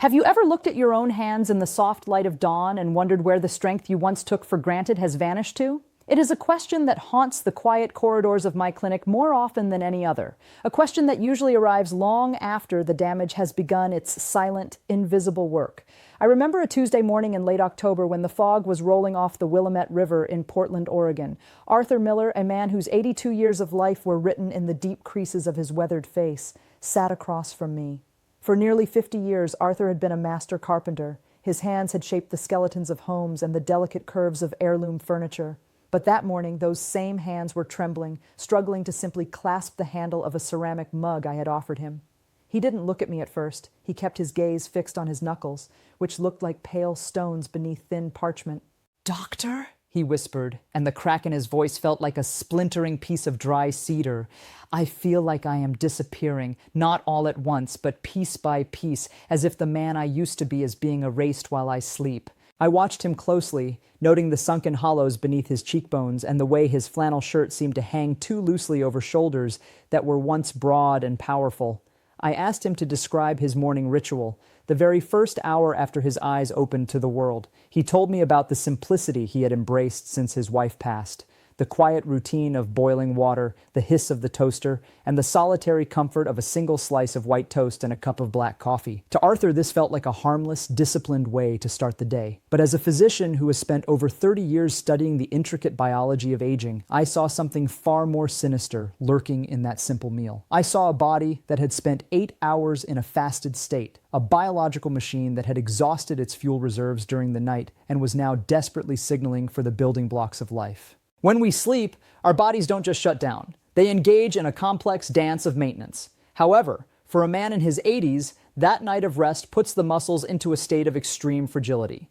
Have you ever looked at your own hands in the soft light of dawn and wondered where the strength you once took for granted has vanished to? It is a question that haunts the quiet corridors of my clinic more often than any other. A question that usually arrives long after the damage has begun its silent, invisible work. I remember a Tuesday morning in late October when the fog was rolling off the Willamette River in Portland, Oregon. Arthur Miller, a man whose 82 years of life were written in the deep creases of his weathered face, sat across from me. For nearly 50 years, Arthur had been a master carpenter. His hands had shaped the skeletons of homes and the delicate curves of heirloom furniture. But that morning, those same hands were trembling, struggling to simply clasp the handle of a ceramic mug I had offered him. He didn't look at me at first. He kept his gaze fixed on his knuckles, which looked like pale stones beneath thin parchment. "Doctor?" he whispered, and the crack in his voice felt like a splintering piece of dry cedar. "I feel like I am disappearing, not all at once, but piece by piece, as if the man I used to be is being erased while I sleep." I watched him closely, noting the sunken hollows beneath his cheekbones and the way his flannel shirt seemed to hang too loosely over shoulders that were once broad and powerful. I asked him to describe his morning ritual, the very first hour after his eyes opened to the world. He told me about the simplicity he had embraced since his wife passed, the quiet routine of boiling water, the hiss of the toaster, and the solitary comfort of a single slice of white toast and a cup of black coffee. To Arthur, this felt like a harmless, disciplined way to start the day. But as a physician who has spent over 30 years studying the intricate biology of aging, I saw something far more sinister lurking in that simple meal. I saw a body that had spent 8 hours in a fasted state, a biological machine that had exhausted its fuel reserves during the night and was now desperately signaling for the building blocks of life. When we sleep, our bodies don't just shut down. They engage in a complex dance of maintenance. However, for a man in his 80s, that night of rest puts the muscles into a state of extreme fragility.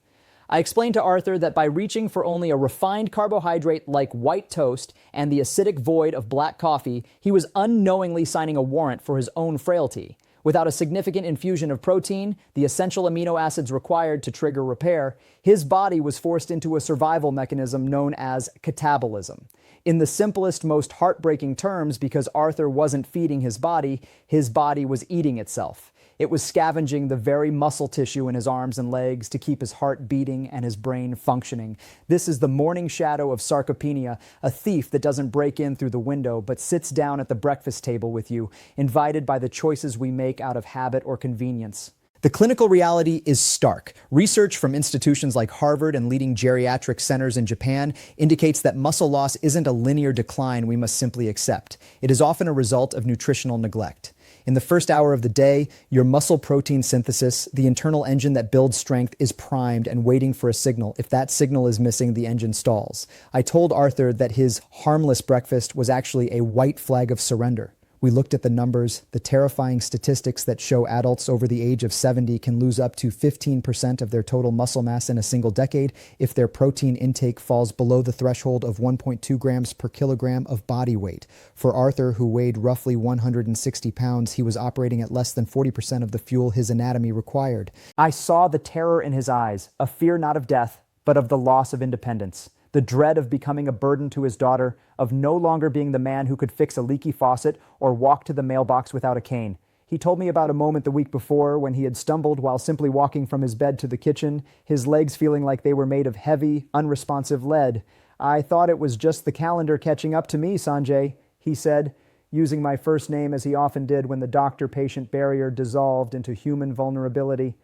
I explained to Arthur that by reaching for only a refined carbohydrate like white toast and the acidic void of black coffee, he was unknowingly signing a warrant for his own frailty. Without a significant infusion of protein, the essential amino acids required to trigger repair, his body was forced into a survival mechanism known as catabolism. In the simplest, most heartbreaking terms, because Arthur wasn't feeding his body was eating itself. It was scavenging the very muscle tissue in his arms and legs to keep his heart beating and his brain functioning. This is the morning shadow of Sarcopenia, a thief that doesn't break in through the window, but sits down at the breakfast table with you, invited by the choices we make out of habit or convenience. The clinical reality is stark. Research from institutions like Harvard and leading geriatric centers in Japan indicates that muscle loss isn't a linear decline we must simply accept. It is often a result of nutritional neglect. In the first hour of the day, your muscle protein synthesis, the internal engine that builds strength, is primed and waiting for a signal. If that signal is missing, the engine stalls. I told Arthur that his harmless breakfast was actually a white flag of surrender. We looked at the numbers, the terrifying statistics that show adults over the age of 70 can lose up to 15% of their total muscle mass in a single decade if their protein intake falls below the threshold of 1.2 grams per kilogram of body weight. For Arthur, who weighed roughly 160 pounds, he was operating at less than 40% of the fuel his anatomy required. I saw the terror in his eyes, a fear not of death, but of the loss of independence. The dread of becoming a burden to his daughter, of no longer being the man who could fix a leaky faucet or walk to the mailbox without a cane. He told me about a moment the week before when he had stumbled while simply walking from his bed to the kitchen, his legs feeling like they were made of heavy, unresponsive lead. "I thought it was just the calendar catching up to me, Sanjay," he said, using my first name as he often did when the doctor-patient barrier dissolved into human vulnerability.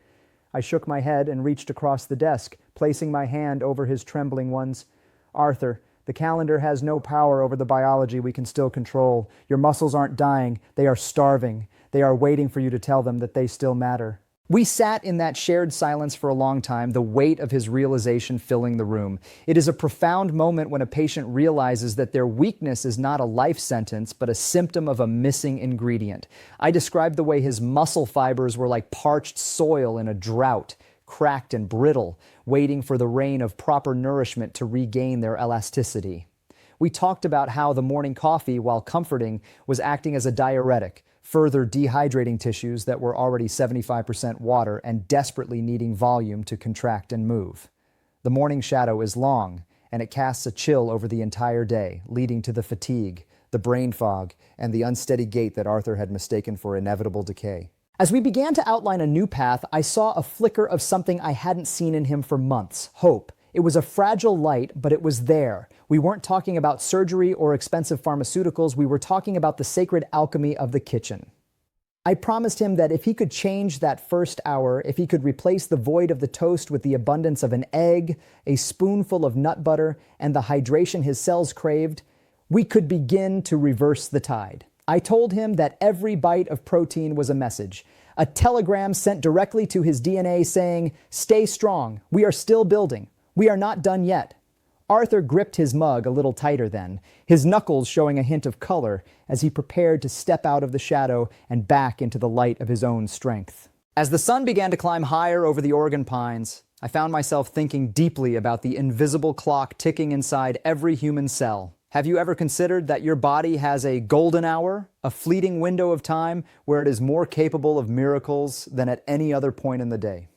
I shook my head and reached across the desk, placing my hand over his trembling ones. "Arthur, the calendar has no power over the biology we can still control. Your muscles aren't dying, they are starving. They are waiting for you to tell them that they still matter." We sat in that shared silence for a long time, the weight of his realization filling the room. It is a profound moment when a patient realizes that their weakness is not a life sentence, but a symptom of a missing ingredient. I described the way his muscle fibers were like parched soil in a drought, cracked and brittle, waiting for the rain of proper nourishment to regain their elasticity. We talked about how the morning coffee, while comforting, was acting as a diuretic, further dehydrating tissues that were already 75% water and desperately needing volume to contract and move. The morning shadow is long, and it casts a chill over the entire day, leading to the fatigue, the brain fog, and the unsteady gait that Arthur had mistaken for inevitable decay. As we began to outline a new path, I saw a flicker of something I hadn't seen in him for months: hope. It was a fragile light, but it was there. We weren't talking about surgery or expensive pharmaceuticals. We were talking about the sacred alchemy of the kitchen. I promised him that if he could change that first hour, if he could replace the void of the toast with the abundance of an egg, a spoonful of nut butter, and the hydration his cells craved, we could begin to reverse the tide. I told him that every bite of protein was a message, a telegram sent directly to his DNA saying, "Stay strong. We are still building. We are not done yet." Arthur gripped his mug a little tighter then, his knuckles showing a hint of color as he prepared to step out of the shadow and back into the light of his own strength. As the sun began to climb higher over the Oregon pines, I found myself thinking deeply about the invisible clock ticking inside every human cell. Have you ever considered that your body has a golden hour, a fleeting window of time where it is more capable of miracles than at any other point in the day?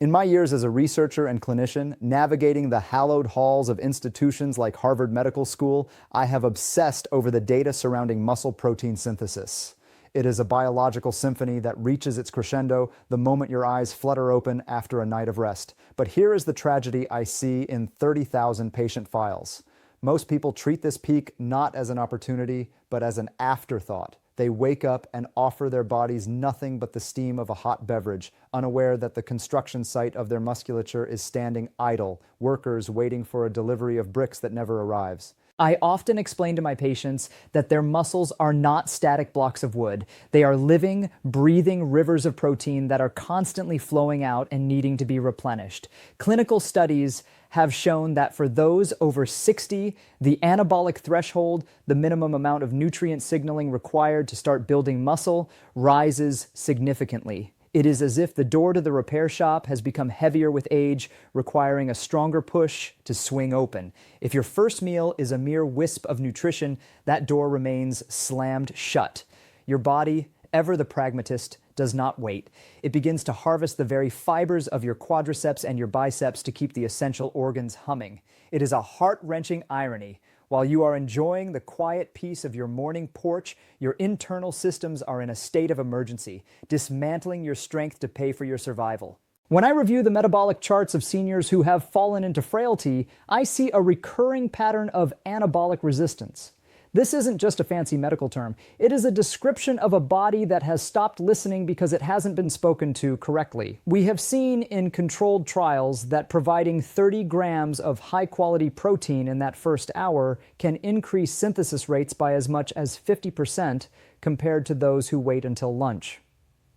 In my years as a researcher and clinician, navigating the hallowed halls of institutions like Harvard Medical School, I have obsessed over the data surrounding muscle protein synthesis. It is a biological symphony that reaches its crescendo the moment your eyes flutter open after a night of rest. But here is the tragedy I see in 30,000 patient files. Most people treat this peak not as an opportunity, but as an afterthought. They wake up and offer their bodies nothing but the steam of a hot beverage, unaware that the construction site of their musculature is standing idle, workers waiting for a delivery of bricks that never arrives. I often explain to my patients that their muscles are not static blocks of wood. They are living, breathing rivers of protein that are constantly flowing out and needing to be replenished. Clinical studies have shown that for those over 60, the anabolic threshold, the minimum amount of nutrient signaling required to start building muscle, rises significantly. It is as if the door to the repair shop has become heavier with age, requiring a stronger push to swing open. If your first meal is a mere wisp of nutrition, that door remains slammed shut. Your body, ever the pragmatist, does not wait. It begins to harvest the very fibers of your quadriceps and your biceps to keep the essential organs humming. It is a heart-wrenching irony. While you are enjoying the quiet peace of your morning porch, your internal systems are in a state of emergency, dismantling your strength to pay for your survival. When I review the metabolic charts of seniors who have fallen into frailty, I see a recurring pattern of anabolic resistance. This isn't just a fancy medical term. It is a description of a body that has stopped listening because it hasn't been spoken to correctly. We have seen in controlled trials that providing 30 grams of high-quality protein in that first hour can increase synthesis rates by as much as 50% compared to those who wait until lunch.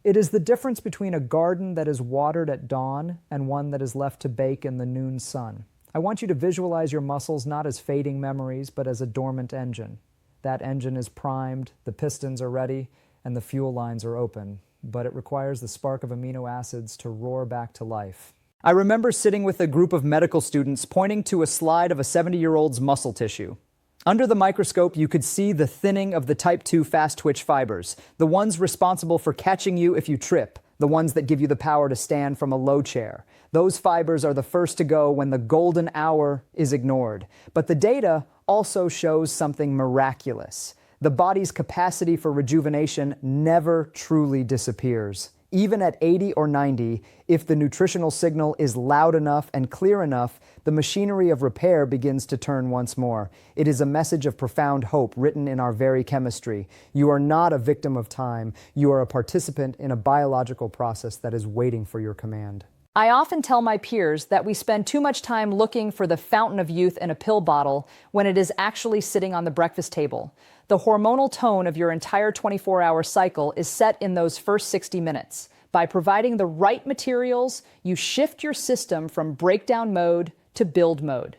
It is the difference between a garden that is watered at dawn and one that is left to bake in the noon sun. I want you to visualize your muscles not as fading memories, but as a dormant engine. That engine is primed, the pistons are ready, and the fuel lines are open, but it requires the spark of amino acids to roar back to life. I remember sitting with a group of medical students pointing to a slide of a 70-year-old's muscle tissue. Under the microscope, you could see the thinning of the type 2 fast-twitch fibers, the ones responsible for catching you if you trip, the ones that give you the power to stand from a low chair. Those fibers are the first to go when the golden hour is ignored. But the data also shows something miraculous. The body's capacity for rejuvenation never truly disappears. Even at 80 or 90, if the nutritional signal is loud enough and clear enough, the machinery of repair begins to turn once more. It is a message of profound hope written in our very chemistry. You are not a victim of time. You are a participant in a biological process that is waiting for your command. I often tell my peers that we spend too much time looking for the fountain of youth in a pill bottle when it is actually sitting on the breakfast table. The hormonal tone of your entire 24-hour cycle is set in those first 60 minutes. By providing the right materials, you shift your system from breakdown mode to build mode.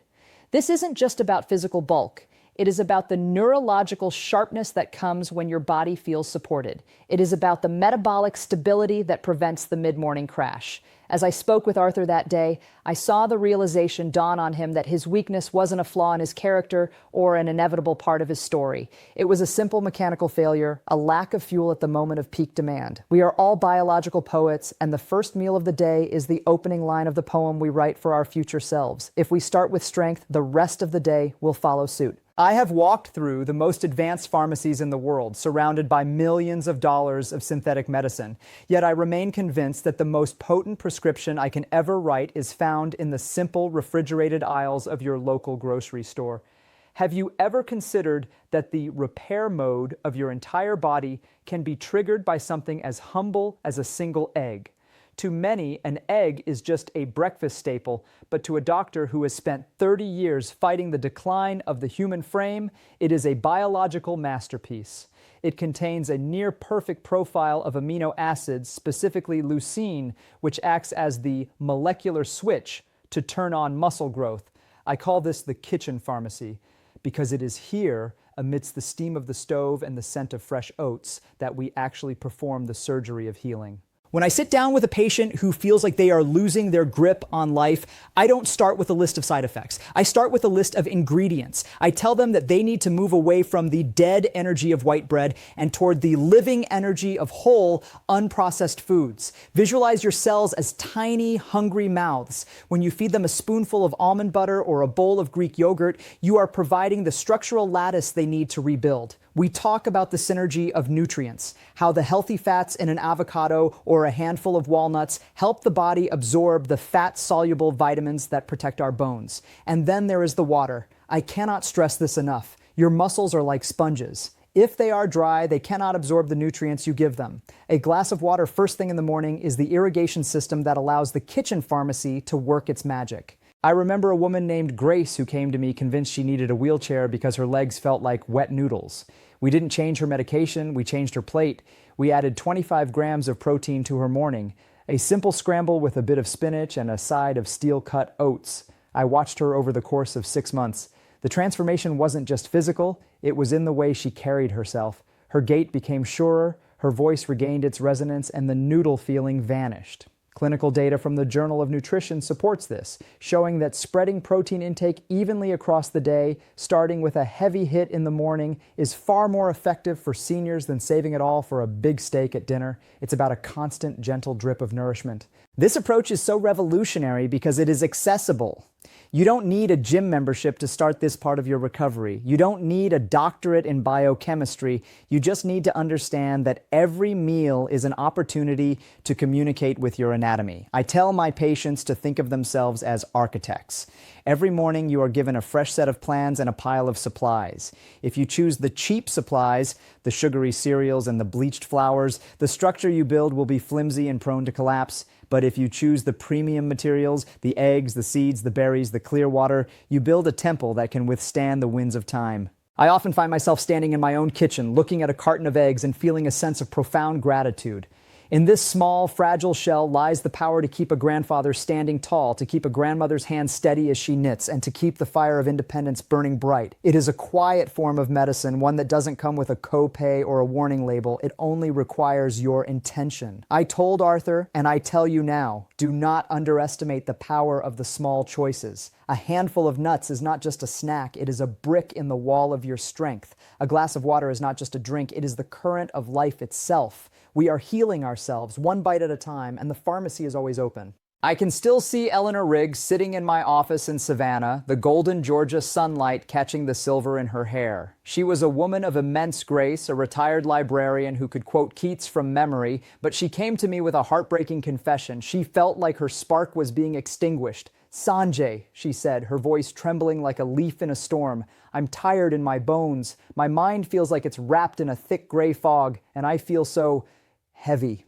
This isn't just about physical bulk. It is about the neurological sharpness that comes when your body feels supported. It is about the metabolic stability that prevents the mid-morning crash. As I spoke with Arthur that day, I saw the realization dawn on him that his weakness wasn't a flaw in his character or an inevitable part of his story. It was a simple mechanical failure, a lack of fuel at the moment of peak demand. We are all biological poets, and the first meal of the day is the opening line of the poem we write for our future selves. If we start with strength, the rest of the day will follow suit. I have walked through the most advanced pharmacies in the world, surrounded by millions of dollars of synthetic medicine. Yet I remain convinced that the most potent prescription I can ever write is found in the simple refrigerated aisles of your local grocery store. Have you ever considered that the repair mode of your entire body can be triggered by something as humble as a single egg? To many, an egg is just a breakfast staple, but to a doctor who has spent 30 years fighting the decline of the human frame, it is a biological masterpiece. It contains a near-perfect profile of amino acids, specifically leucine, which acts as the molecular switch to turn on muscle growth. I call this the kitchen pharmacy, because it is here, amidst the steam of the stove and the scent of fresh oats, that we actually perform the surgery of healing. When I sit down with a patient who feels like they are losing their grip on life, I don't start with a list of side effects. I start with a list of ingredients. I tell them that they need to move away from the dead energy of white bread and toward the living energy of whole, unprocessed foods. Visualize your cells as tiny, hungry mouths. When you feed them a spoonful of almond butter or a bowl of Greek yogurt, you are providing the structural lattice they need to rebuild. We talk about the synergy of nutrients, how the healthy fats in an avocado or a handful of walnuts help the body absorb the fat-soluble vitamins that protect our bones. And then there is the water. I cannot stress this enough. Your muscles are like sponges. If they are dry, they cannot absorb the nutrients you give them. A glass of water first thing in the morning is the irrigation system that allows the kitchen pharmacy to work its magic. I remember a woman named Grace who came to me convinced she needed a wheelchair because her legs felt like wet noodles. We didn't change her medication, we changed her plate. We added 25 grams of protein to her morning, a simple scramble with a bit of spinach and a side of steel-cut oats. I watched her over the course of 6 months. The transformation wasn't just physical, it was in the way she carried herself. Her gait became surer, her voice regained its resonance, and the noodle feeling vanished. Clinical data from the Journal of Nutrition supports this, showing that spreading protein intake evenly across the day, starting with a heavy hit in the morning, is far more effective for seniors than saving it all for a big steak at dinner. It's about a constant, gentle drip of nourishment. This approach is so revolutionary because it is accessible. You don't need a gym membership to start this part of your recovery. You don't need a doctorate in biochemistry. You just need to understand that every meal is an opportunity to communicate with your anatomy. I tell my patients to think of themselves as architects. Every morning you are given a fresh set of plans and a pile of supplies. If you choose the cheap supplies, the sugary cereals and the bleached flours, the structure you build will be flimsy and prone to collapse. But if you choose the premium materials, the eggs, the seeds, the berries, the clear water, you build a temple that can withstand the winds of time. I often find myself standing in my own kitchen, looking at a carton of eggs and feeling a sense of profound gratitude. In this small, fragile shell lies the power to keep a grandfather standing tall, to keep a grandmother's hand steady as she knits, and to keep the fire of independence burning bright. It is a quiet form of medicine, one that doesn't come with a copay or a warning label. It only requires your intention. I told Arthur, and I tell you now, do not underestimate the power of the small choices. A handful of nuts is not just a snack, it is a brick in the wall of your strength. A glass of water is not just a drink, it is the current of life itself. We are healing ourselves, one bite at a time, and the pharmacy is always open. I can still see Eleanor Riggs sitting in my office in Savannah, the golden Georgia sunlight catching the silver in her hair. She was a woman of immense grace, a retired librarian who could quote Keats from memory, but she came to me with a heartbreaking confession. She felt like her spark was being extinguished. "Sanjay," she said, her voice trembling like a leaf in a storm. "I'm tired in my bones. My mind feels like it's wrapped in a thick gray fog, and I feel so heavy."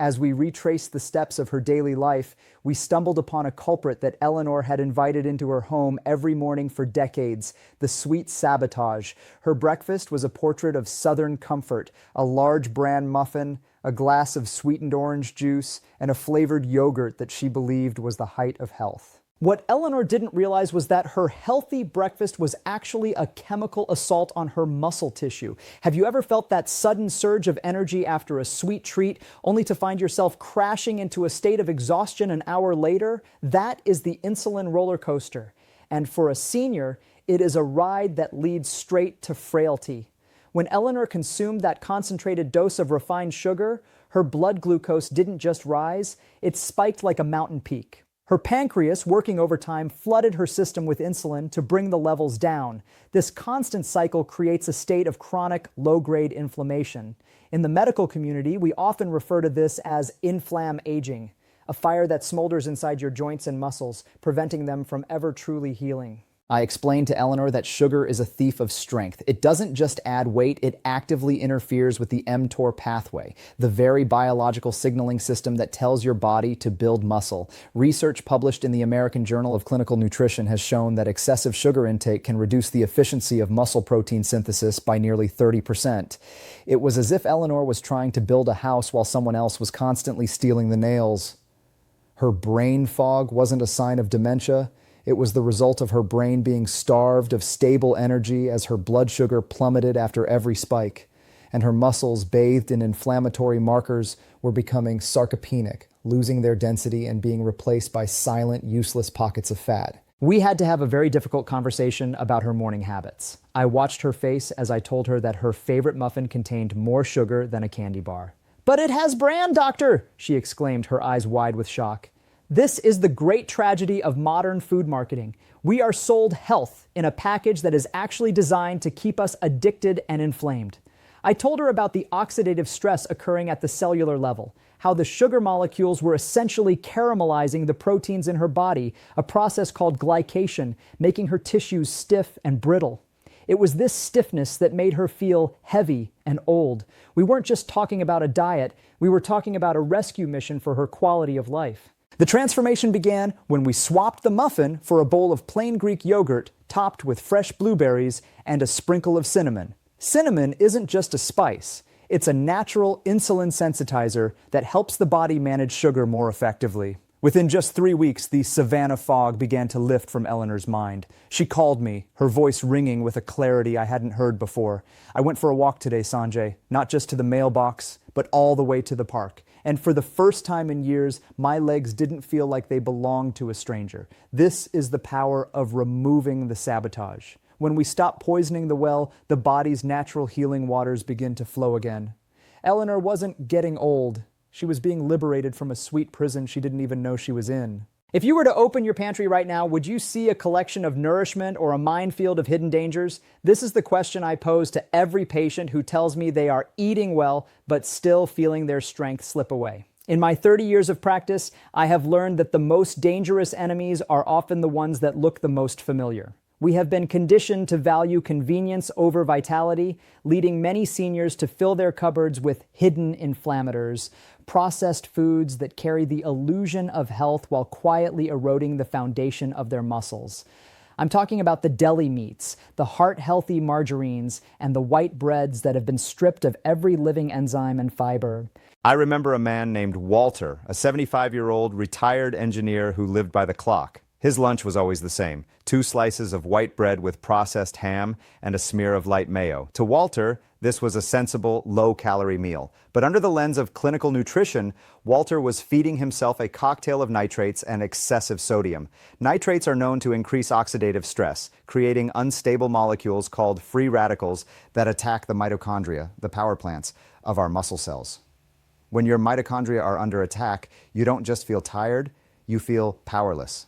As we retraced the steps of her daily life, we stumbled upon a culprit that Eleanor had invited into her home every morning for decades, the sweet sabotage. Her breakfast was a portrait of Southern comfort, a large bran muffin, a glass of sweetened orange juice, and a flavored yogurt that she believed was the height of health. What Eleanor didn't realize was that her healthy breakfast was actually a chemical assault on her muscle tissue. Have you ever felt that sudden surge of energy after a sweet treat, only to find yourself crashing into a state of exhaustion an hour later? That is the insulin roller coaster. And for a senior, it is a ride that leads straight to frailty. When Eleanor consumed that concentrated dose of refined sugar, her blood glucose didn't just rise, it spiked like a mountain peak. Her pancreas, working overtime, flooded her system with insulin to bring the levels down. This constant cycle creates a state of chronic, low-grade inflammation. In the medical community, we often refer to this as inflam aging, a fire that smolders inside your joints and muscles, preventing them from ever truly healing. I explained to Eleanor that sugar is a thief of strength. It doesn't just add weight, it actively interferes with the mTOR pathway, the very biological signaling system that tells your body to build muscle. Research published in the American Journal of Clinical Nutrition has shown that excessive sugar intake can reduce the efficiency of muscle protein synthesis by nearly 30%. It was as if Eleanor was trying to build a house while someone else was constantly stealing the nails. Her brain fog wasn't a sign of dementia. It was the result of her brain being starved of stable energy as her blood sugar plummeted after every spike, and her muscles, bathed in inflammatory markers, were becoming sarcopenic, losing their density and being replaced by silent, useless pockets of fat. We had to have a very difficult conversation about her morning habits. I watched her face as I told her that her favorite muffin contained more sugar than a candy bar. "But it has bran, doctor!" she exclaimed, her eyes wide with shock. This is the great tragedy of modern food marketing. We are sold health in a package that is actually designed to keep us addicted and inflamed. I told her about the oxidative stress occurring at the cellular level, how the sugar molecules were essentially caramelizing the proteins in her body, a process called glycation, making her tissues stiff and brittle. It was this stiffness that made her feel heavy and old. We weren't just talking about a diet, we were talking about a rescue mission for her quality of life. The transformation began when we swapped the muffin for a bowl of plain Greek yogurt topped with fresh blueberries and a sprinkle of cinnamon. Cinnamon isn't just a spice. It's a natural insulin sensitizer that helps the body manage sugar more effectively. Within just 3 weeks, the Savannah fog began to lift from Eleanor's mind. She called me, her voice ringing with a clarity I hadn't heard before. "I went for a walk today, Sanjay, not just to the mailbox, but all the way to the park. And for the first time in years, my legs didn't feel like they belonged to a stranger. This is the power of removing the sabotage. When we stop poisoning the well, the body's natural healing waters begin to flow again." Eleanor wasn't getting old. She was being liberated from a sweet prison she didn't even know she was in. If you were to open your pantry right now, would you see a collection of nourishment or a minefield of hidden dangers? This is the question I pose to every patient who tells me they are eating well, but still feeling their strength slip away. In my 30 years of practice, I have learned that the most dangerous enemies are often the ones that look the most familiar. We have been conditioned to value convenience over vitality, leading many seniors to fill their cupboards with hidden inflammators, processed foods that carry the illusion of health while quietly eroding the foundation of their muscles. I'm talking about the deli meats, the heart-healthy margarines, and the white breads that have been stripped of every living enzyme and fiber. I remember a man named Walter, a 75-year-old retired engineer who lived by the clock. His lunch was always the same: 2 slices of white bread with processed ham and a smear of light mayo. To Walter, this was a sensible, low-calorie meal. But under the lens of clinical nutrition, Walter was feeding himself a cocktail of nitrates and excessive sodium. Nitrates are known to increase oxidative stress, creating unstable molecules called free radicals that attack the mitochondria, the power plants, of our muscle cells. When your mitochondria are under attack, you don't just feel tired, you feel powerless.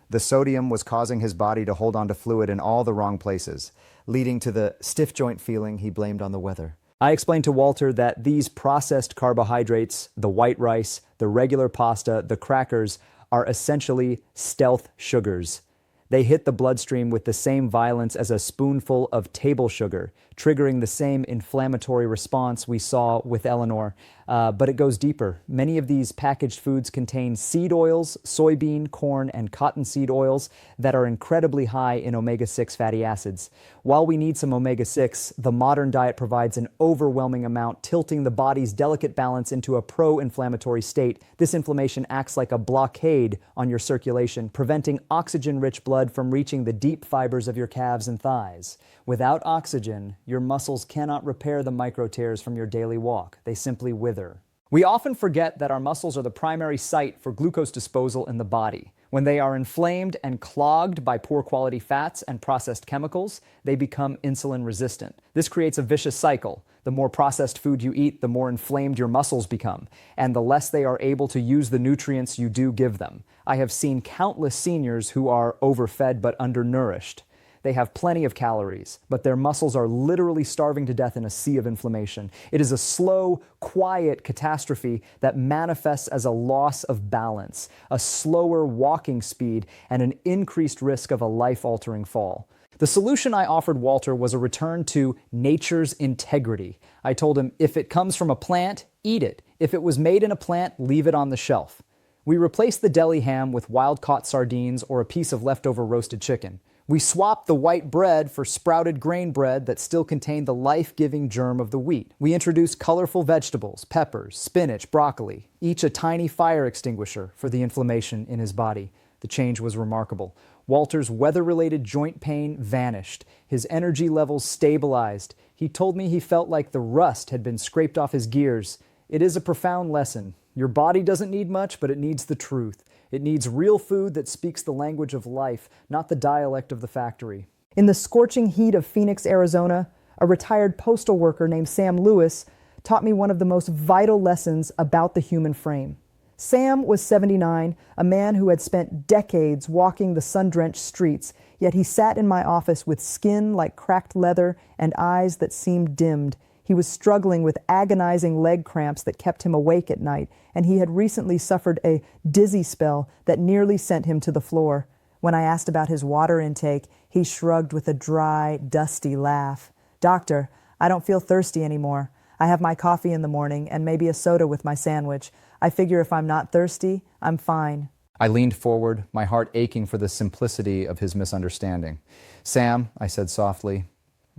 The sodium was causing his body to hold on to fluid in all the wrong places, leading to the stiff joint feeling he blamed on the weather. I explained to Walter that these processed carbohydrates, the white rice, the regular pasta, the crackers, are essentially stealth sugars. They hit the bloodstream with the same violence as a spoonful of table sugar, triggering the same inflammatory response we saw with Eleanor, but it goes deeper. Many of these packaged foods contain seed oils, soybean, corn, and cottonseed oils that are incredibly high in omega-6 fatty acids. While we need some omega-6, the modern diet provides an overwhelming amount, tilting the body's delicate balance into a pro-inflammatory state. This inflammation acts like a blockade on your circulation, preventing oxygen-rich blood from reaching the deep fibers of your calves and thighs. Without oxygen, your muscles cannot repair the micro tears from your daily walk. They simply wither. We often forget that our muscles are the primary site for glucose disposal in the body. When they are inflamed and clogged by poor quality fats and processed chemicals, they become insulin resistant. This creates a vicious cycle. The more processed food you eat, the more inflamed your muscles become, and the less they are able to use the nutrients you do give them. I have seen countless seniors who are overfed but undernourished. They have plenty of calories, but their muscles are literally starving to death in a sea of inflammation. It is a slow, quiet catastrophe that manifests as a loss of balance, a slower walking speed, and an increased risk of a life-altering fall. The solution I offered Walter was a return to nature's integrity. I told him, if it comes from a plant, eat it. If it was made in a plant, leave it on the shelf. We replaced the deli ham with wild-caught sardines or a piece of leftover roasted chicken. We swapped the white bread for sprouted grain bread that still contained the life-giving germ of the wheat. We introduced colorful vegetables, peppers, spinach, broccoli, each a tiny fire extinguisher for the inflammation in his body. The change was remarkable. Walter's weather-related joint pain vanished. His energy levels stabilized. He told me he felt like the rust had been scraped off his gears. It is a profound lesson. Your body doesn't need much, but it needs the truth. It needs real food that speaks the language of life, not the dialect of the factory. In the scorching heat of Phoenix, Arizona, a retired postal worker named Sam Lewis taught me one of the most vital lessons about the human frame. Sam was 79, a man who had spent decades walking the sun-drenched streets, yet he sat in my office with skin like cracked leather and eyes that seemed dimmed. He was struggling with agonizing leg cramps that kept him awake at night, and he had recently suffered a dizzy spell that nearly sent him to the floor. When I asked about his water intake, he shrugged with a dry, dusty laugh. "Doctor, I don't feel thirsty anymore. I have my coffee in the morning and maybe a soda with my sandwich. I figure if I'm not thirsty, I'm fine." I leaned forward, my heart aching for the simplicity of his misunderstanding. "Sam," I said softly,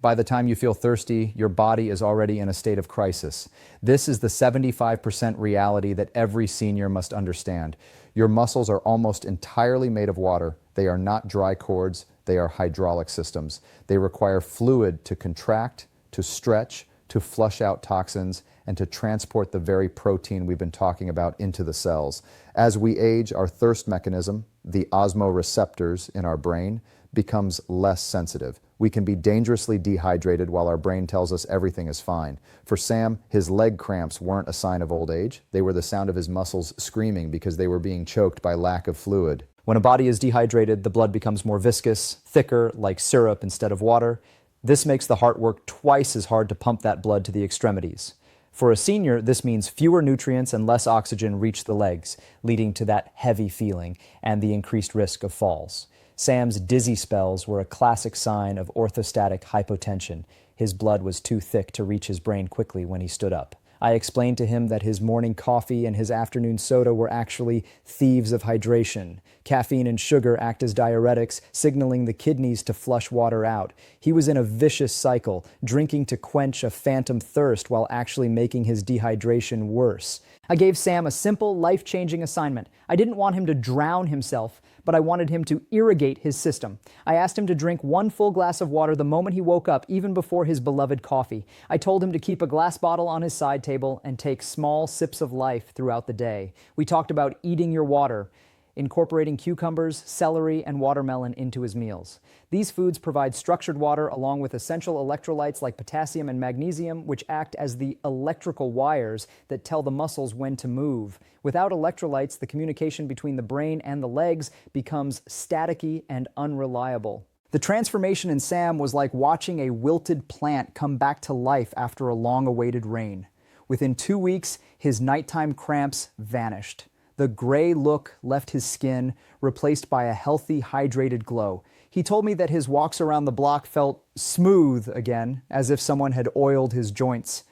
"by the time you feel thirsty, your body is already in a state of crisis. This is the 75% reality that every senior must understand. Your muscles are almost entirely made of water. They are not dry cords, they are hydraulic systems. They require fluid to contract, to stretch, to flush out toxins, and to transport the very protein we've been talking about into the cells. As we age, our thirst mechanism, the osmoreceptors in our brain, becomes less sensitive. We can be dangerously dehydrated while our brain tells us everything is fine. For Sam, his leg cramps weren't a sign of old age. They were the sound of his muscles screaming because they were being choked by lack of fluid. When a body is dehydrated, the blood becomes more viscous, thicker, like syrup instead of water. This makes the heart work twice as hard to pump that blood to the extremities. For a senior, this means fewer nutrients and less oxygen reach the legs, leading to that heavy feeling and the increased risk of falls. Sam's dizzy spells were a classic sign of orthostatic hypotension. His blood was too thick to reach his brain quickly when he stood up. I explained to him that his morning coffee and his afternoon soda were actually thieves of hydration. Caffeine and sugar act as diuretics, signaling the kidneys to flush water out. He was in a vicious cycle, drinking to quench a phantom thirst while actually making his dehydration worse. I gave Sam a simple, life-changing assignment. I didn't want him to drown himself, but I wanted him to irrigate his system. I asked him to drink 1 full glass of water the moment he woke up, even before his beloved coffee. I told him to keep a glass bottle on his side table and take small sips of life throughout the day. We talked about eating your water, incorporating cucumbers, celery, and watermelon into his meals. These foods provide structured water along with essential electrolytes like potassium and magnesium, which act as the electrical wires that tell the muscles when to move. Without electrolytes, the communication between the brain and the legs becomes staticky and unreliable. The transformation in Sam was like watching a wilted plant come back to life after a long-awaited rain. Within 2 weeks, his nighttime cramps vanished. The gray look left his skin, replaced by a healthy, hydrated glow. He told me that his walks around the block felt smooth again, as if someone had oiled his joints.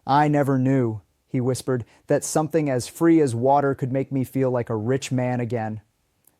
"I never knew," he whispered, "that something as free as water could make me feel like a rich man again."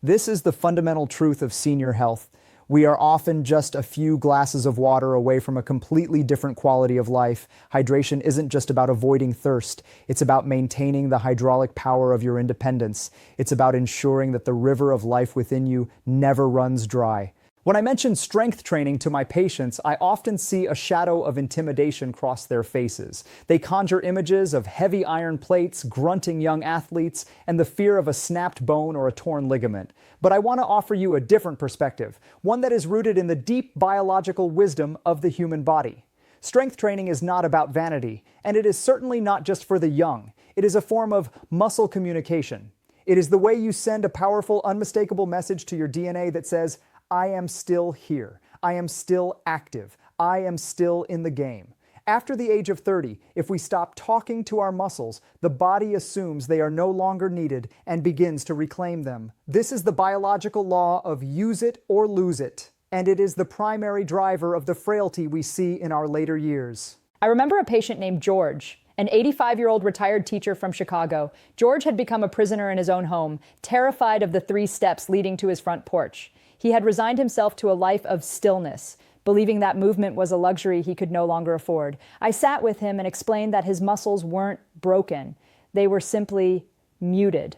This is the fundamental truth of senior health. We are often just a few glasses of water away from a completely different quality of life. Hydration isn't just about avoiding thirst. It's about maintaining the hydraulic power of your independence. It's about ensuring that the river of life within you never runs dry. When I mention strength training to my patients, I often see a shadow of intimidation cross their faces. They conjure images of heavy iron plates, grunting young athletes, and the fear of a snapped bone or a torn ligament. But I want to offer you a different perspective, one that is rooted in the deep biological wisdom of the human body. Strength training is not about vanity, and it is certainly not just for the young. It is a form of muscle communication. It is the way you send a powerful, unmistakable message to your DNA that says, I am still here. I am still active. I am still in the game. After the age of 30, if we stop talking to our muscles, the body assumes they are no longer needed and begins to reclaim them. This is the biological law of use it or lose it, and it is the primary driver of the frailty we see in our later years. I remember a patient named George. An 85-year-old retired teacher from Chicago. George had become a prisoner in his own home, terrified of the 3 steps leading to his front porch. He had resigned himself to a life of stillness, believing that movement was a luxury he could no longer afford. I sat with him and explained that his muscles weren't broken. They were simply muted.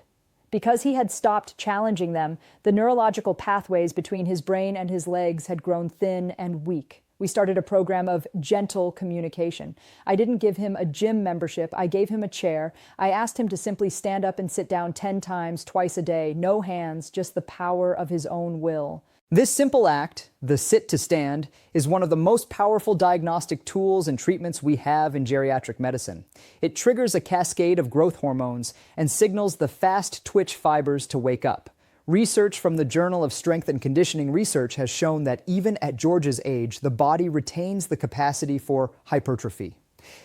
Because he had stopped challenging them, the neurological pathways between his brain and his legs had grown thin and weak. We started a program of gentle communication. I didn't give him a gym membership. I gave him a chair. I asked him to simply stand up and sit down 10 times, twice a day. No hands, just the power of his own will. This simple act, the sit to stand, is one of the most powerful diagnostic tools and treatments we have in geriatric medicine. It triggers a cascade of growth hormones and signals the fast twitch fibers to wake up. Research from the Journal of Strength and Conditioning Research has shown that even at George's age, the body retains the capacity for hypertrophy,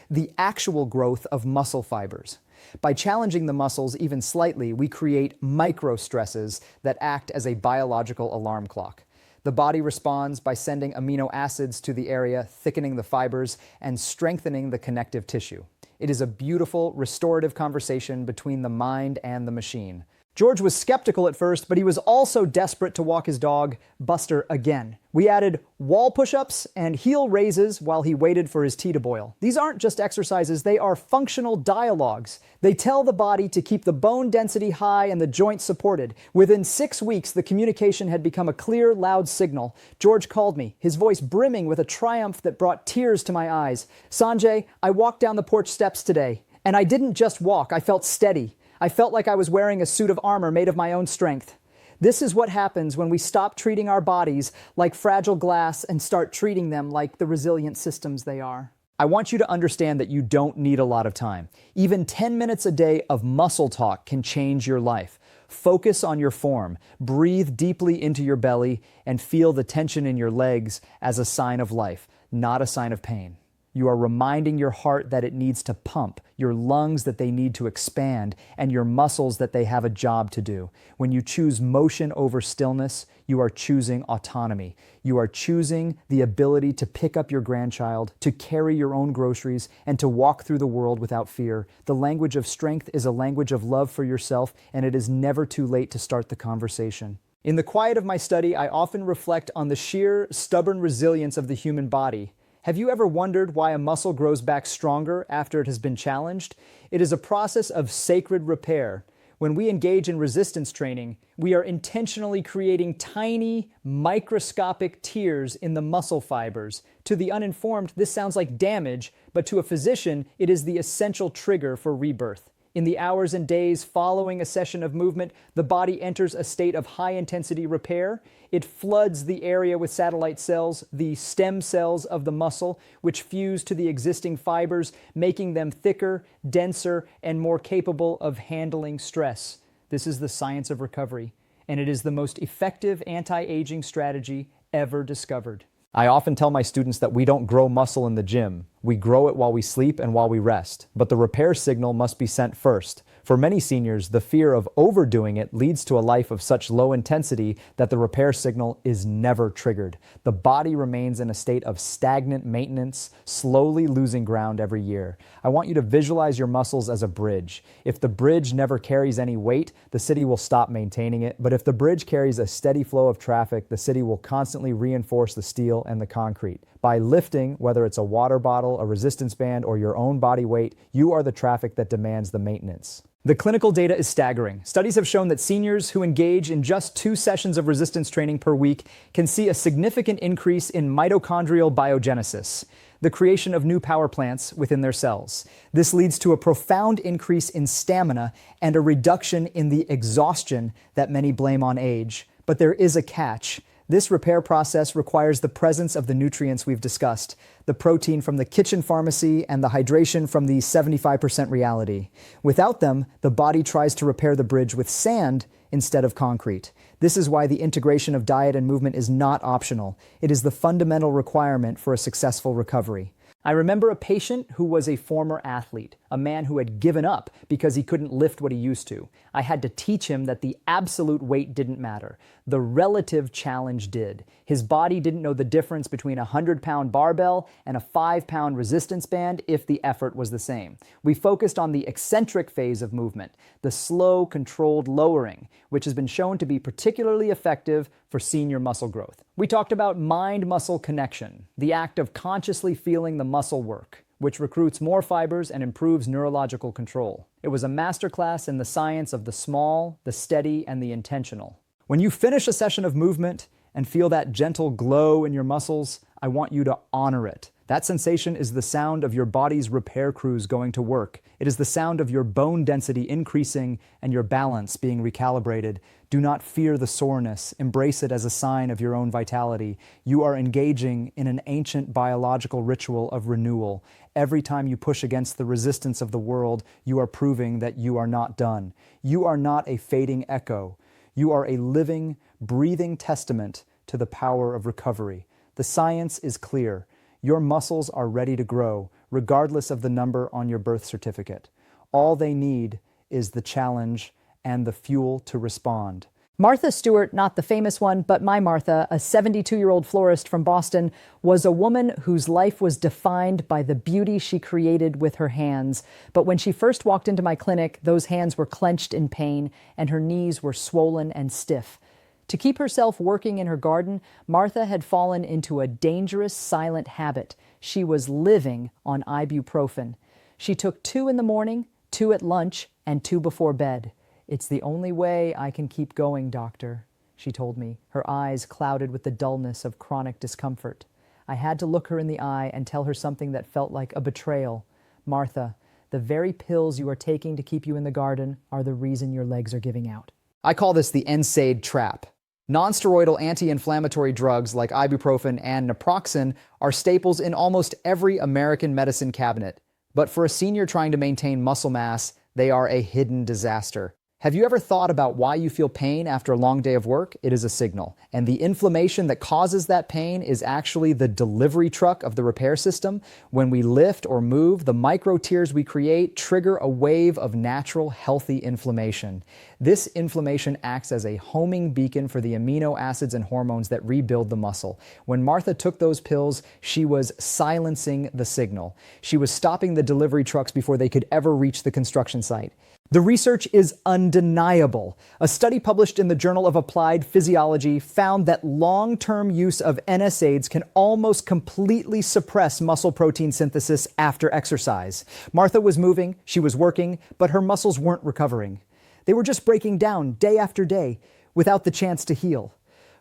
the actual growth of muscle fibers. By challenging the muscles even slightly, we create micro-stresses that act as a biological alarm clock. The body responds by sending amino acids to the area, thickening the fibers, and strengthening the connective tissue. It is a beautiful, restorative conversation between the mind and the machine. George was skeptical at first, but he was also desperate to walk his dog, Buster, again. We added wall push-ups and heel raises while he waited for his tea to boil. These aren't just exercises, they are functional dialogues. They tell the body to keep the bone density high and the joints supported. Within 6 weeks, the communication had become a clear, loud signal. George called me, his voice brimming with a triumph that brought tears to my eyes. Sanjay, I walked down the porch steps today, and I didn't just walk, I felt steady. I felt like I was wearing a suit of armor made of my own strength. This is what happens when we stop treating our bodies like fragile glass and start treating them like the resilient systems they are. I want you to understand that you don't need a lot of time. Even 10 minutes a day of muscle talk can change your life. Focus on your form, breathe deeply into your belly, and feel the tension in your legs as a sign of life, not a sign of pain. You are reminding your heart that it needs to pump, your lungs that they need to expand, and your muscles that they have a job to do. When you choose motion over stillness, you are choosing autonomy. You are choosing the ability to pick up your grandchild, to carry your own groceries, and to walk through the world without fear. The language of strength is a language of love for yourself, and it is never too late to start the conversation. In the quiet of my study, I often reflect on the sheer, stubborn resilience of the human body. Have you ever wondered why a muscle grows back stronger after it has been challenged? It is a process of sacred repair. When we engage in resistance training, we are intentionally creating tiny, microscopic tears in the muscle fibers. To the uninformed, this sounds like damage, but to a physician, it is the essential trigger for rebirth. In the hours and days following a session of movement, the body enters a state of high-intensity repair. It floods the area with satellite cells, the stem cells of the muscle, which fuse to the existing fibers, making them thicker, denser, and more capable of handling stress. This is the science of recovery, and it is the most effective anti-aging strategy ever discovered. I often tell my students that we don't grow muscle in the gym. We grow it while we sleep and while we rest. But the repair signal must be sent first. For many seniors, the fear of overdoing it leads to a life of such low intensity that the repair signal is never triggered. The body remains in a state of stagnant maintenance, slowly losing ground every year. I want you to visualize your muscles as a bridge. If the bridge never carries any weight, the city will stop maintaining it. But if the bridge carries a steady flow of traffic, the city will constantly reinforce the steel and the concrete. By lifting, whether it's a water bottle, a resistance band, or your own body weight, you are the traffic that demands the maintenance. The clinical data is staggering. Studies have shown that seniors who engage in just 2 sessions of resistance training per week can see a significant increase in mitochondrial biogenesis, the creation of new power plants within their cells. This leads to a profound increase in stamina and a reduction in the exhaustion that many blame on age. But there is a catch. This repair process requires the presence of the nutrients we've discussed, the protein from the kitchen pharmacy and the hydration from the 75% reality. Without them, the body tries to repair the bridge with sand instead of concrete. This is why the integration of diet and movement is not optional. It is the fundamental requirement for a successful recovery. I remember a patient who was a former athlete, a man who had given up because he couldn't lift what he used to. I had to teach him that the absolute weight didn't matter. The relative challenge did. His body didn't know the difference between a 100-pound barbell and a 5-pound resistance band if the effort was the same. We focused on the eccentric phase of movement, the slow, controlled lowering, which has been shown to be particularly effective for senior muscle growth. We talked about mind-muscle connection, the act of consciously feeling the muscle work, which recruits more fibers and improves neurological control. It was a masterclass in the science of the small, the steady, and the intentional. When you finish a session of movement and feel that gentle glow in your muscles, I want you to honor it. That sensation is the sound of your body's repair crews going to work. It is the sound of your bone density increasing and your balance being recalibrated. Do not fear the soreness. Embrace it as a sign of your own vitality. You are engaging in an ancient biological ritual of renewal. Every time you push against the resistance of the world, you are proving that you are not done. You are not a fading echo. You are a living, breathing testament to the power of recovery. The science is clear. Your muscles are ready to grow, regardless of the number on your birth certificate. All they need is the challenge and the fuel to respond. Martha Stewart, not the famous one, but my Martha, a 72-year-old florist from Boston, was a woman whose life was defined by the beauty she created with her hands. But when she first walked into my clinic, those hands were clenched in pain and her knees were swollen and stiff. To keep herself working in her garden, Martha had fallen into a dangerous silent habit. She was living on ibuprofen. She took 2 in the morning, 2 at lunch, and 2 before bed. "It's the only way I can keep going, doctor," she told me, her eyes clouded with the dullness of chronic discomfort. I had to look her in the eye and tell her something that felt like a betrayal. "Martha, the very pills you are taking to keep you in the garden are the reason your legs are giving out." I call this the NSAID trap. Non-steroidal anti-inflammatory drugs like ibuprofen and naproxen are staples in almost every American medicine cabinet. But for a senior trying to maintain muscle mass, they are a hidden disaster. Have you ever thought about why you feel pain after a long day of work? It is a signal. And the inflammation that causes that pain is actually the delivery truck of the repair system. When we lift or move, the micro tears we create trigger a wave of natural, healthy inflammation. This inflammation acts as a homing beacon for the amino acids and hormones that rebuild the muscle. When Martha took those pills, she was silencing the signal. She was stopping the delivery trucks before they could ever reach the construction site. The research is undeniable. A study published in the Journal of Applied Physiology found that long-term use of NSAIDs can almost completely suppress muscle protein synthesis after exercise. Martha was moving, she was working, but her muscles weren't recovering. They were just breaking down day after day without the chance to heal.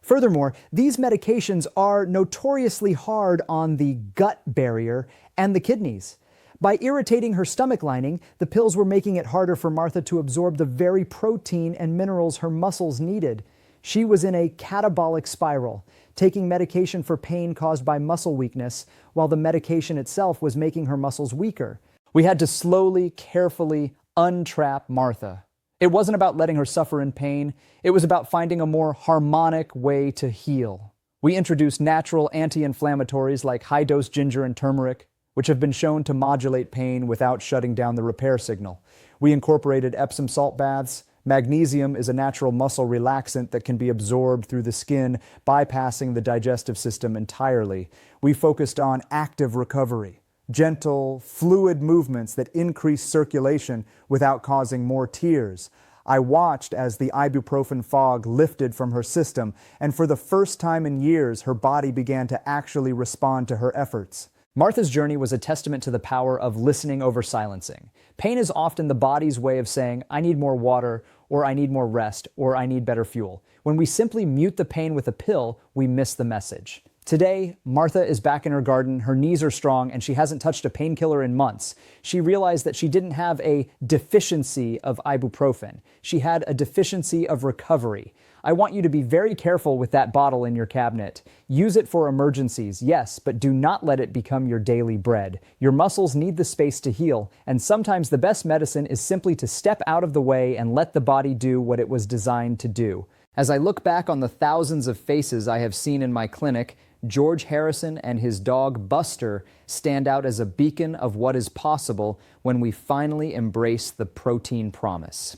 Furthermore, these medications are notoriously hard on the gut barrier and the kidneys. By irritating her stomach lining, the pills were making it harder for Martha to absorb the very protein and minerals her muscles needed. She was in a catabolic spiral, taking medication for pain caused by muscle weakness, while the medication itself was making her muscles weaker. We had to slowly, carefully untrap Martha. It wasn't about letting her suffer in pain. It was about finding a more harmonic way to heal. We introduced natural anti-inflammatories like high-dose ginger and turmeric, which have been shown to modulate pain without shutting down the repair signal. We incorporated Epsom salt baths. Magnesium is a natural muscle relaxant that can be absorbed through the skin, bypassing the digestive system entirely. We focused on active recovery, gentle, fluid movements that increase circulation without causing more tears. I watched as the ibuprofen fog lifted from her system, and for the first time in years, her body began to actually respond to her efforts. Martha's journey was a testament to the power of listening over silencing. Pain is often the body's way of saying, I need more water, or I need more rest, or I need better fuel. When we simply mute the pain with a pill, we miss the message. Today, Martha is back in her garden, her knees are strong, and she hasn't touched a painkiller in months. She realized that she didn't have a deficiency of ibuprofen. She had a deficiency of recovery. I want you to be very careful with that bottle in your cabinet. Use it for emergencies, yes, but do not let it become your daily bread. Your muscles need the space to heal, and sometimes the best medicine is simply to step out of the way and let the body do what it was designed to do. As I look back on the thousands of faces I have seen in my clinic, George Harrison and his dog Buster stand out as a beacon of what is possible when we finally embrace the protein promise.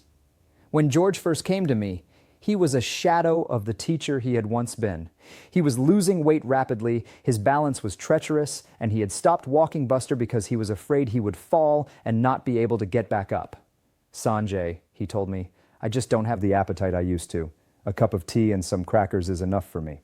When George first came to me, he was a shadow of the teacher he had once been. He was losing weight rapidly, his balance was treacherous, and he had stopped walking Buster because he was afraid he would fall and not be able to get back up. "Sanjay," he told me, "I just don't have the appetite I used to. A cup of tea and some crackers is enough for me."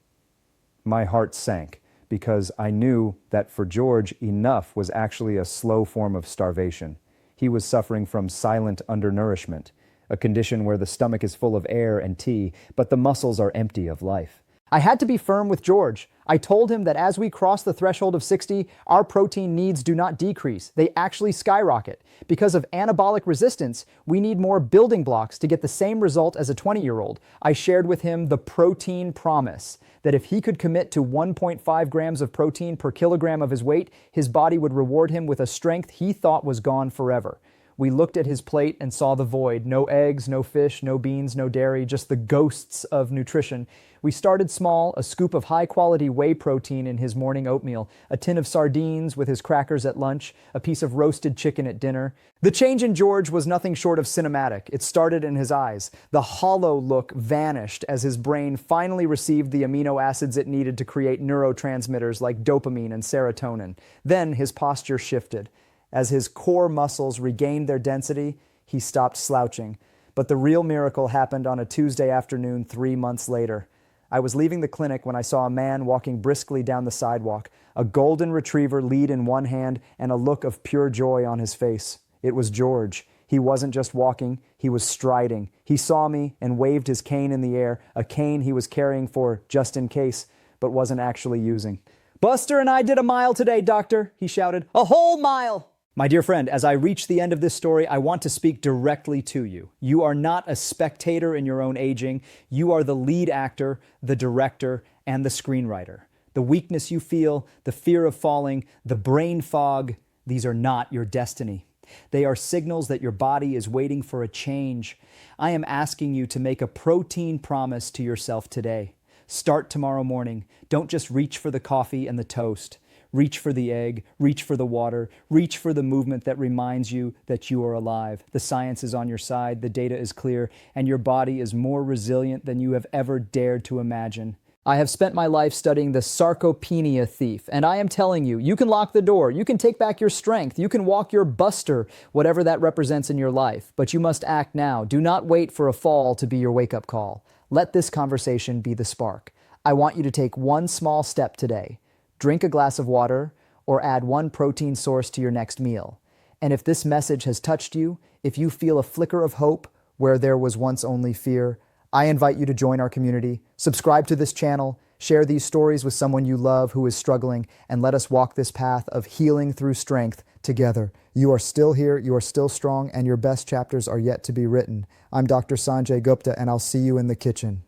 My heart sank because I knew that for George, enough was actually a slow form of starvation. He was suffering from silent undernourishment, a condition where the stomach is full of air and tea, but the muscles are empty of life. I had to be firm with George. I told him that as we cross the threshold of 60, our protein needs do not decrease. They actually skyrocket. Because of anabolic resistance, we need more building blocks to get the same result as a 20-year-old. I shared with him the protein promise, that if he could commit to 1.5 grams of protein per kilogram of his weight, his body would reward him with a strength he thought was gone forever. We looked at his plate and saw the void. No eggs, no fish, no beans, no dairy, just the ghosts of nutrition. We started small, a scoop of high-quality whey protein in his morning oatmeal, a tin of sardines with his crackers at lunch, a piece of roasted chicken at dinner. The change in George was nothing short of cinematic. It started in his eyes. The hollow look vanished as his brain finally received the amino acids it needed to create neurotransmitters like dopamine and serotonin. Then his posture shifted. As his core muscles regained their density, he stopped slouching. But the real miracle happened on a Tuesday afternoon 3 months later. I was leaving the clinic when I saw a man walking briskly down the sidewalk, a golden retriever lead in one hand and a look of pure joy on his face. It was George. He wasn't just walking, he was striding. He saw me and waved his cane in the air, a cane he was carrying for just in case, but wasn't actually using. "Buster and I did a mile today, doctor," he shouted. "A whole mile!" My dear friend, as I reach the end of this story, I want to speak directly to you. You are not a spectator in your own aging. You are the lead actor, the director, and the screenwriter. The weakness you feel, the fear of falling, the brain fog, these are not your destiny. They are signals that your body is waiting for a change. I am asking you to make a protein promise to yourself today. Start tomorrow morning. Don't just reach for the coffee and the toast. Reach for the egg, reach for the water, reach for the movement that reminds you that you are alive. The science is on your side, the data is clear, and your body is more resilient than you have ever dared to imagine. I have spent my life studying the Sarcopenia thief, and I am telling you, you can lock the door, you can take back your strength, you can walk your Buster, whatever that represents in your life, but you must act now. Do not wait for a fall to be your wake-up call. Let this conversation be the spark. I want you to take one small step today. Drink a glass of water, or add one protein source to your next meal. And if this message has touched you, if you feel a flicker of hope where there was once only fear, I invite you to join our community, subscribe to this channel, share these stories with someone you love who is struggling, and let us walk this path of healing through strength together. You are still here, you are still strong, and your best chapters are yet to be written. I'm Dr. Sanjay Gupta, and I'll see you in the kitchen.